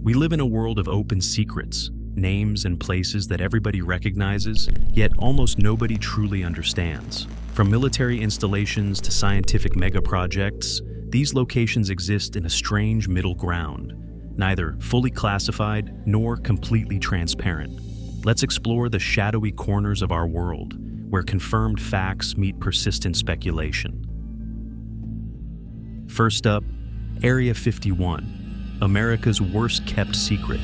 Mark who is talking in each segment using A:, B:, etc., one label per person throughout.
A: We live in a world of open secrets, names and places that everybody recognizes, yet almost nobody truly understands. From military installations to scientific mega-projects, these locations exist in a strange middle ground, neither fully classified nor completely transparent. Let's explore the shadowy corners of our world, where confirmed facts meet persistent speculation. First up, Area 51, America's worst-kept secret.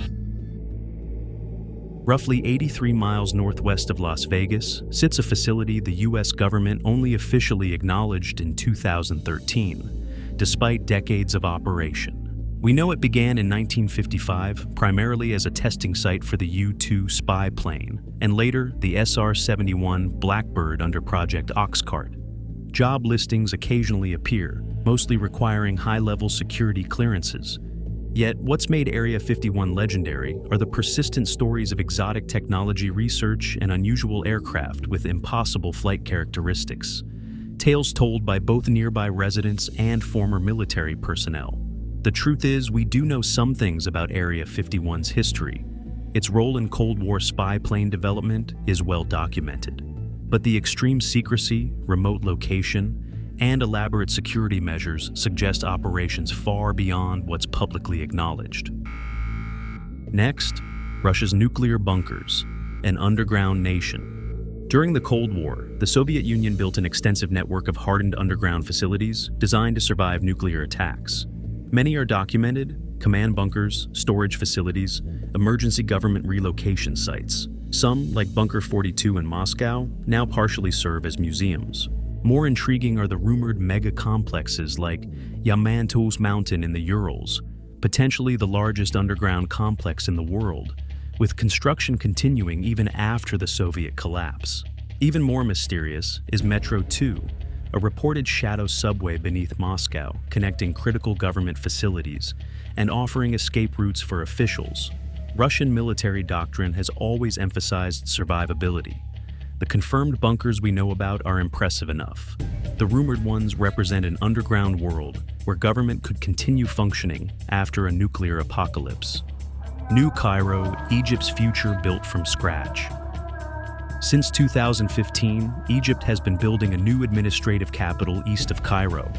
A: Roughly 83 miles northwest of Las Vegas sits a facility the U.S. government only officially acknowledged in 2013, despite decades of operation. We know it began in 1955, primarily as a testing site for the U-2 spy plane, and later the SR-71 Blackbird under Project Oxcart. Job listings occasionally appear, mostly requiring high-level security clearances. Yet, what's made Area 51 legendary are the persistent stories of exotic technology research and unusual aircraft with impossible flight characteristics. Tales told by both nearby residents and former military personnel. The truth is, we do know some things about Area 51's history. Its role in Cold War spy plane development is well documented. But the extreme secrecy, remote location, and elaborate security measures suggest operations far beyond what's publicly acknowledged. Next, Russia's nuclear bunkers, an underground nation. During the Cold War, the Soviet Union built an extensive network of hardened underground facilities designed to survive nuclear attacks. Many are documented: command bunkers, storage facilities, emergency government relocation sites. Some, like Bunker 42 in Moscow, now partially serve as museums. More intriguing are the rumored mega-complexes like Yamantous Mountain in the Urals, potentially the largest underground complex in the world, with construction continuing even after the Soviet collapse. Even more mysterious is Metro 2, a reported shadow subway beneath Moscow, connecting critical government facilities and offering escape routes for officials. Russian military doctrine has always emphasized survivability. The confirmed bunkers we know about are impressive enough. The rumored ones represent an underground world where government could continue functioning after a nuclear apocalypse. New Cairo, Egypt's future built from scratch. Since 2015, Egypt has been building a new administrative capital east of Cairo.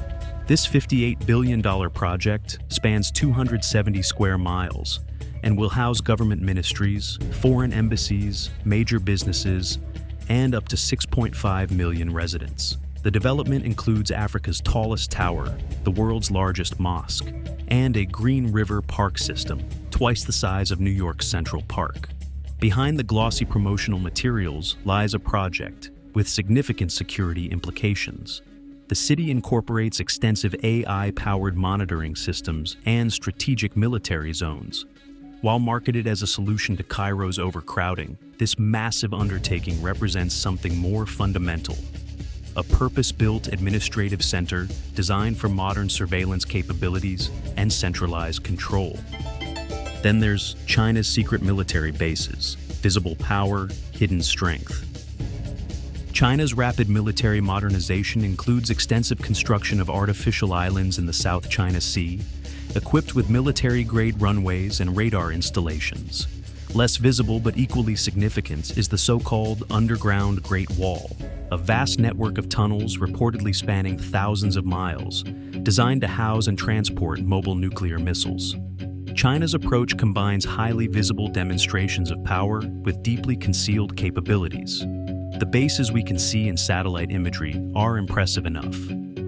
A: This $58 billion project spans 270 square miles and will house government ministries, foreign embassies, major businesses, and up to 6.5 million residents. The development includes Africa's tallest tower, the world's largest mosque, and a Green River Park system, twice the size of New York's Central Park. Behind the glossy promotional materials lies a project with significant security implications. The city incorporates extensive AI-powered monitoring systems and strategic military zones. While marketed as a solution to Cairo's overcrowding, this massive undertaking represents something more fundamental: a purpose-built administrative center designed for modern surveillance capabilities and centralized control. Then there's China's secret military bases, visible power, hidden strength. China's rapid military modernization includes extensive construction of artificial islands in the South China Sea, equipped with military-grade runways and radar installations. Less visible but equally significant is the so-called underground Great Wall, a vast network of tunnels reportedly spanning thousands of miles, designed to house and transport mobile nuclear missiles. China's approach combines highly visible demonstrations of power with deeply concealed capabilities. The bases we can see in satellite imagery are impressive enough,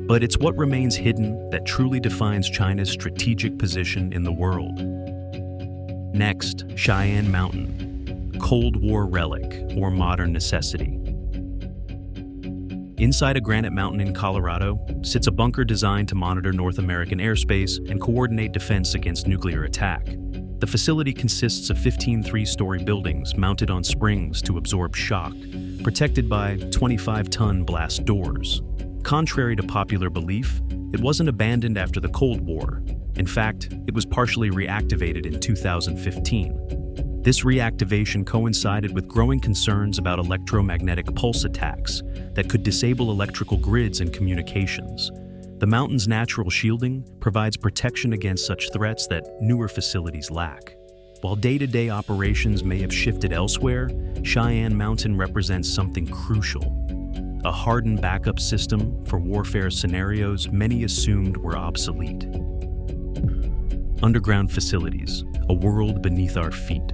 A: but it's what remains hidden that truly defines China's strategic position in the world. Next, Cheyenne Mountain, Cold War relic or modern necessity. Inside a granite mountain in Colorado sits a bunker designed to monitor North American airspace and coordinate defense against nuclear attack. The facility consists of 15 three-story buildings mounted on springs to absorb shock, protected by 25-ton blast doors. Contrary to popular belief, it wasn't abandoned after the Cold War. In fact, it was partially reactivated in 2015. This reactivation coincided with growing concerns about electromagnetic pulse attacks that could disable electrical grids and communications. The mountain's natural shielding provides protection against such threats that newer facilities lack. While day-to-day operations may have shifted elsewhere, Cheyenne Mountain represents something crucial: a hardened backup system for warfare scenarios many assumed were obsolete. Underground facilities, a world beneath our feet.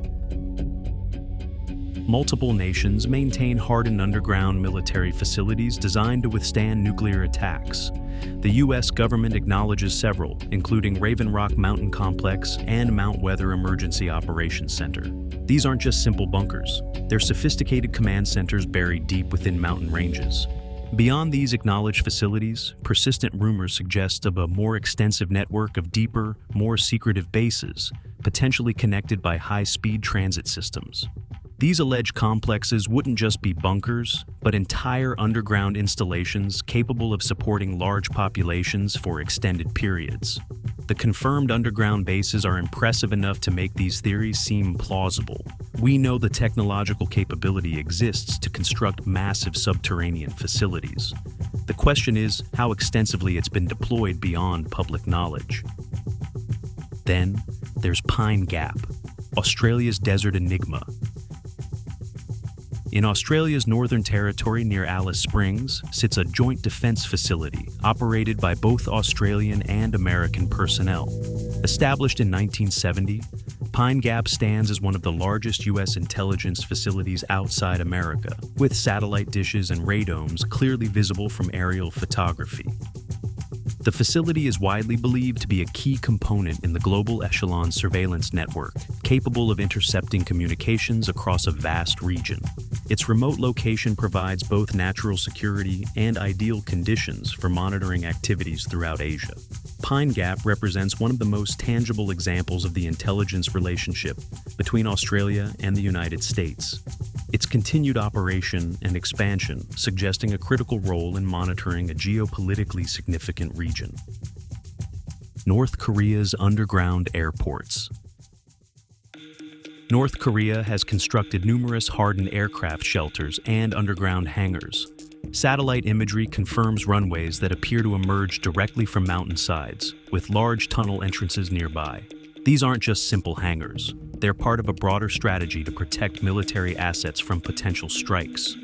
A: Multiple nations maintain hardened underground military facilities designed to withstand nuclear attacks. The U.S. government acknowledges several, including Raven Rock Mountain Complex and Mount Weather Emergency Operations Center. These aren't just simple bunkers. They're sophisticated command centers buried deep within mountain ranges. Beyond these acknowledged facilities, persistent rumors suggest of a more extensive network of deeper, more secretive bases, potentially connected by high-speed transit systems. These alleged complexes wouldn't just be bunkers, but entire underground installations capable of supporting large populations for extended periods. The confirmed underground bases are impressive enough to make these theories seem plausible. We know the technological capability exists to construct massive subterranean facilities. The question is how extensively it's been deployed beyond public knowledge. Then, there's Pine Gap, Australia's desert enigma. In Australia's Northern Territory near Alice Springs sits a joint defense facility operated by both Australian and American personnel. Established in 1970, Pine Gap stands as one of the largest U.S. intelligence facilities outside America, with satellite dishes and radomes clearly visible from aerial photography. The facility is widely believed to be a key component in the Global Echelon surveillance network, capable of intercepting communications across a vast region. Its remote location provides both natural security and ideal conditions for monitoring activities throughout Asia. Pine Gap represents one of the most tangible examples of the intelligence relationship between Australia and the United States. Its continued operation and expansion suggesting a critical role in monitoring a geopolitically significant region. North Korea's underground airports. North Korea has constructed numerous hardened aircraft shelters and underground hangars. Satellite imagery confirms runways that appear to emerge directly from mountainsides, with large tunnel entrances nearby. These aren't just simple hangars. They're part of a broader strategy to protect military assets from potential strikes.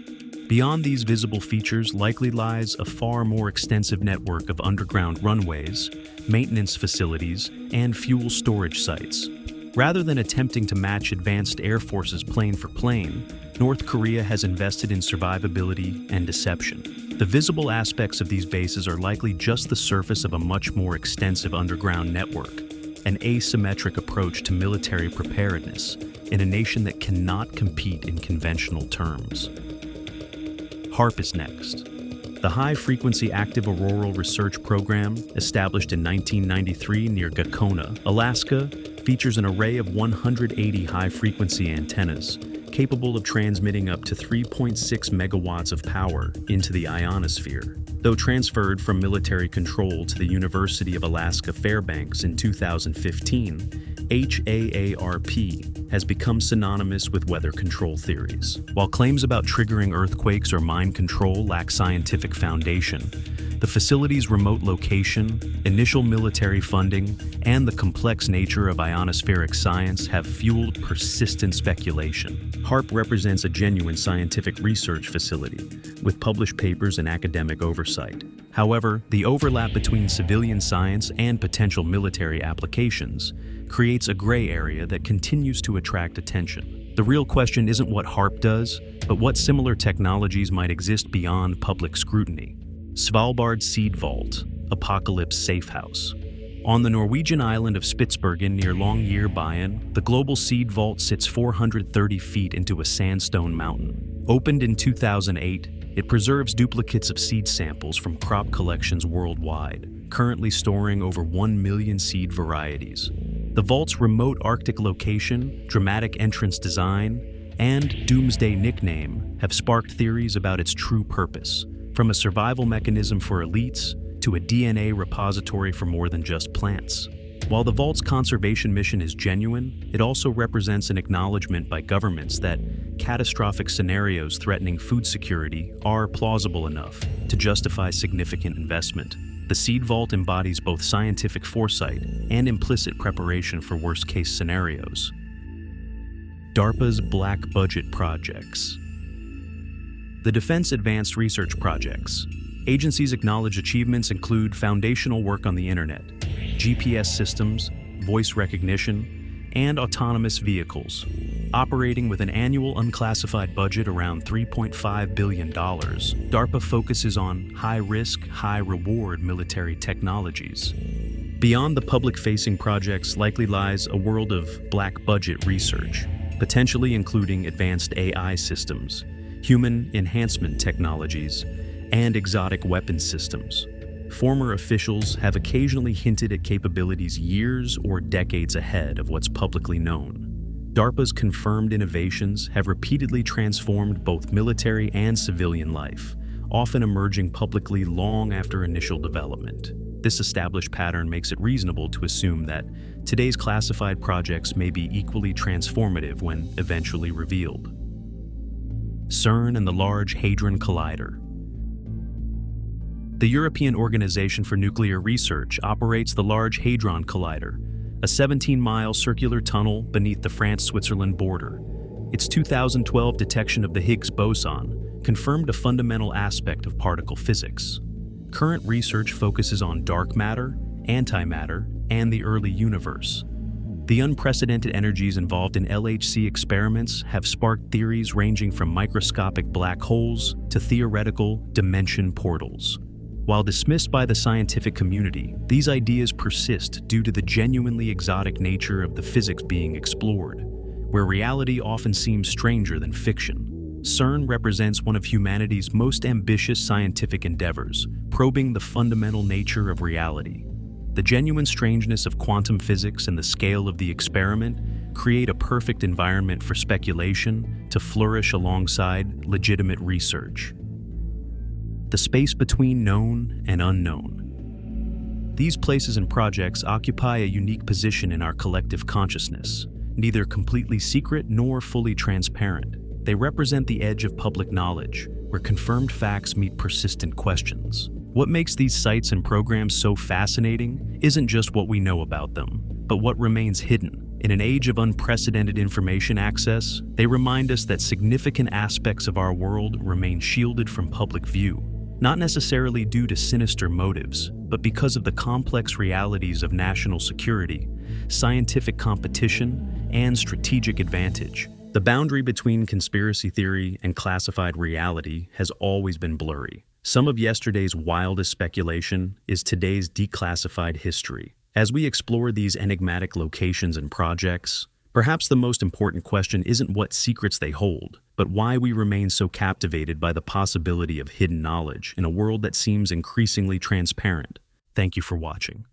A: Beyond these visible features likely lies a far more extensive network of underground runways, maintenance facilities, and fuel storage sites. Rather than attempting to match advanced air forces plane for plane, North Korea has invested in survivability and deception. The visible aspects of these bases are likely just the surface of a much more extensive underground network, an asymmetric approach to military preparedness in a nation that cannot compete in conventional terms. HAARP is next. The High-Frequency Active Auroral Research Program, established in 1993 near Gakona, Alaska, features an array of 180 high-frequency antennas capable of transmitting up to 3.6 megawatts of power into the ionosphere. Though transferred from military control to the University of Alaska Fairbanks in 2015, HAARP has become synonymous with weather control theories. While claims about triggering earthquakes or mind control lack scientific foundation, the facility's remote location, initial military funding, and the complex nature of ionospheric science have fueled persistent speculation. HAARP represents a genuine scientific research facility, with published papers and academic oversight. However, the overlap between civilian science and potential military applications creates a gray area that continues to attract attention. The real question isn't what HAARP does, but what similar technologies might exist beyond public scrutiny. Svalbard Seed Vault, Apocalypse Safe House. On the Norwegian island of Spitsbergen near Longyearbyen, the global Seed Vault sits 430 feet into a sandstone mountain. Opened in 2008, it preserves duplicates of seed samples from crop collections worldwide, currently storing over 1 million seed varieties. The vault's remote Arctic location, dramatic entrance design, and doomsday nickname have sparked theories about its true purpose, from a survival mechanism for elites to a DNA repository for more than just plants. While the vault's conservation mission is genuine, it also represents an acknowledgement by governments that catastrophic scenarios threatening food security are plausible enough to justify significant investment. The Seed Vault embodies both scientific foresight and implicit preparation for worst-case scenarios. DARPA's black budget projects. The Defense Advanced Research Projects. Agency's acknowledged achievements include foundational work on the internet, GPS systems, voice recognition, and autonomous vehicles. Operating with an annual unclassified budget around $3.5 billion, DARPA focuses on high-risk, high-reward military technologies. Beyond the public-facing projects likely lies a world of black-budget research, potentially including advanced AI systems, human enhancement technologies, and exotic weapons systems. Former officials have occasionally hinted at capabilities years or decades ahead of what's publicly known. DARPA's confirmed innovations have repeatedly transformed both military and civilian life, often emerging publicly long after initial development. This established pattern makes it reasonable to assume that today's classified projects may be equally transformative when eventually revealed. CERN and the Large Hadron Collider. The European Organization for Nuclear Research operates the Large Hadron Collider, a 17-mile circular tunnel beneath the France-Switzerland border. Its 2012 detection of the Higgs boson confirmed a fundamental aspect of particle physics. Current research focuses on dark matter, antimatter, and the early universe. The unprecedented energies involved in LHC experiments have sparked theories ranging from microscopic black holes to theoretical dimension portals. While dismissed by the scientific community, these ideas persist due to the genuinely exotic nature of the physics being explored, where reality often seems stranger than fiction. CERN represents one of humanity's most ambitious scientific endeavors, probing the fundamental nature of reality. The genuine strangeness of quantum physics and the scale of the experiment create a perfect environment for speculation to flourish alongside legitimate research. The space between known and unknown. These places and projects occupy a unique position in our collective consciousness, neither completely secret nor fully transparent. They represent the edge of public knowledge, where confirmed facts meet persistent questions. What makes these sites and programs so fascinating isn't just what we know about them, but what remains hidden. In an age of unprecedented information access, they remind us that significant aspects of our world remain shielded from public view, not necessarily due to sinister motives, but because of the complex realities of national security, scientific competition, and strategic advantage. The boundary between conspiracy theory and classified reality has always been blurry. Some of yesterday's wildest speculation is today's declassified history. As we explore these enigmatic locations and projects, perhaps the most important question isn't what secrets they hold, but why we remain so captivated by the possibility of hidden knowledge in a world that seems increasingly transparent. Thank you for watching.